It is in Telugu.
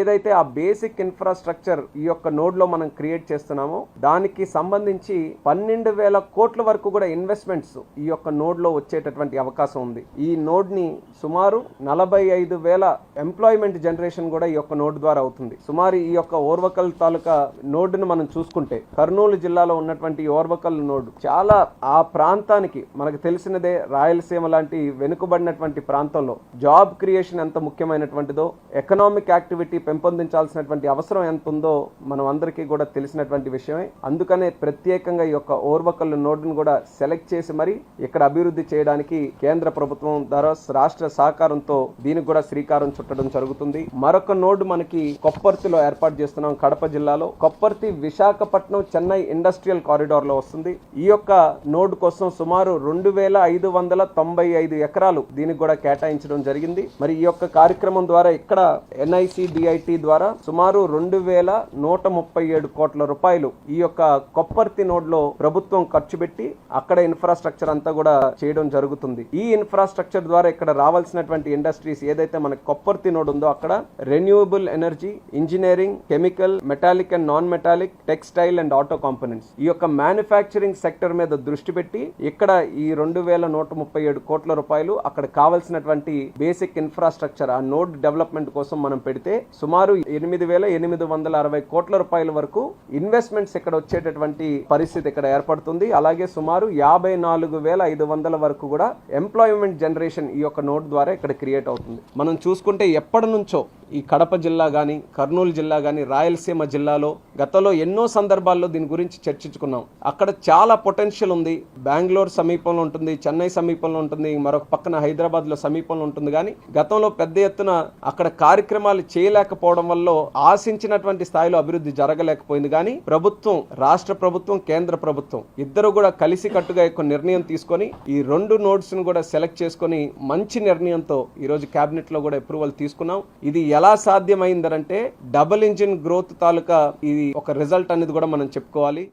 ఏదైతే ఆ బేసిక్ ఇన్ఫ్రాస్ట్రక్చర్ ఈ యొక్క నోడ్ లో మనం క్రియేట్ చేస్తున్నామో దానికి సంబంధించి 12,000 కోట్ల వరకు కూడా ఇన్వెస్ట్మెంట్స్ ఈ యొక్క నోడ్ లో వచ్చేటటువంటి అవకాశం ఉంది. ఈ నోడ్ ని సుమారు 45,000 ఎంప్లాయ్మెంట్ జనరేషన్ కూడా ఈ యొక్క నోడ్ ద్వారా అవుతుంది. సుమారు ఈ యొక్క ఓర్వకల్ తాలూకా నోడ్ ను మనం చూసుకుంటే కర్నూలు జిల్లాలో ఉన్నటువంటి ఓర్వకల్ నోడ్ చాలా ఆ ప్రాంతానికి మనకు తెలిసినదే, రాయలసీమ లాంటి వెనుకబడినటువంటి ప్రాంతంలో జాబ్ క్రియేషన్ ఎంత ముఖ్యమైనటువంటిదో, ఎకనామిక్ యాక్టివిటీ పెంపొందించాల్సినటువంటి అవసరం ఎంత ఉందో మనం అందరికీ కూడా తెలిసినటువంటి విషయమే. అందుకనే ప్రత్యేకంగా ఈ యొక్క ఓర్వకల్ నోడ్ను కూడా సెలెక్ట్ చేసి మరి ఇక్కడ అభివృద్ధి చేయడానికి కేంద్ర ప్రభుత్వం ద్వారా రాష్ట్ర సహకారంతో దీనికి కూడా శ్రీకారం చుట్టడం జరుగుతుంది. మరొక నోడ్ మనకి కొప్పర్తిలో ఏర్పాటు చేస్తున్నాం. కడప జిల్లాలో కొప్పర్తి విశాఖపట్నం చెన్నై ఇండస్ట్రియల్ కారిడార్ లో వస్తుంది. ఈ యొక్క నోడ్ కోసం సుమారు 2,595 ఎకరాలు దీనికి కూడా కేటాయించడం జరిగింది. మరి ఈ యొక్క కార్యక్రమం ద్వారా ఇక్కడ NICDIT ద్వారా సుమారు 2,137 కోట్ల రూపాయలు ఈ యొక్క కొప్పర్తి నోడ్ లో ప్రభుత్వం ఖర్చు పెట్టి అక్కడ ఇన్ఫ్రాస్ట్రక్చర్ అంతా కూడా చేయడం జరుగుతుంది. ఈ ఇన్ఫ్రాస్ట్రక్చర్ ద్వారా ఇక్కడ రావాల్సినటువంటి ఇండస్ట్రీస్ ఏదైతే మన కొప్పర్తి నోడ్ ఉందో అక్కడ renewable energy, engineering, chemical, metallic and non metallic, textile and auto components ఈ యొక్క మ్యానుఫ్యాక్చరింగ్ సెక్టర్ మీద దృష్టి పెట్టి ఇక్కడ ఈ 2,137 కోట్ల రూపాయలు అక్కడ కావాల్సినటువంటి బేసిక్ ఇన్ఫ్రాస్ట్రక్చర్ ఆ నోడ్ డెవలప్మెంట్ కోసం మనం పెడితే సుమారు 8,860 కోట్ల రూపాయల వరకు ఇన్వెస్ట్మెంట్స్ ఇక్కడ వచ్చేటటువంటి పరిస్థితి ఇక్కడ ఏర్పడుతుంది. అలాగే సుమారు 54,500 వరకు కూడా ఎంప్లాయ్మెంట్ జనరేషన్ ఈ యొక్క నోడ్ ద్వారా ఇక్కడ క్రియేట్ అవుతుంది. మనం చూసుకుంటే ఎప్పటి నుంచో ఈ కడప జిల్లా గాని, కర్నూలు జిల్లా గాని, రాయలసీమ జిల్లాలో గతంలో ఎన్నో సందర్భాల్లో దీని గురించి చర్చించుకున్నాం. అక్కడ చాలా పొటెన్షియల్ ఉంది. బెంగళూరు సమీపంలో ఉంటుంది, చెన్నై సమీపంలో ఉంటుంది, మరొక పక్కన హైదరాబాద్ లో సమీపంలో ఉంటుంది. కానీ గతంలో పెద్ద ఎత్తున అక్కడ కార్యక్రమాలు చేయలేకపోవడం వల్ల ఆశించినటువంటి స్థాయిలో అభివృద్ధి జరగలేకపోయింది. కానీ ప్రభుత్వం, రాష్ట్ర ప్రభుత్వం, కేంద్ర ప్రభుత్వం ఇద్దరు కూడా కలిసి కట్టుగా ఒక నిర్ణయం తీసుకొని ఈ 2 నోడ్స్ ను కూడా సెలెక్ట్ చేసుకొని మంచి నిర్ణయంతో ఈ రోజు కేబినెట్ లో కూడా అప్రూవల్ తీసుకున్నాం. ఇది ఎలా సాధ్యమైందంటే డబుల్ ఇంజిన్ గ్రోత్ తాలూకా ఇది ఒక రిజల్ట్ అనేది కూడా మనం చెప్పుకోవాలి.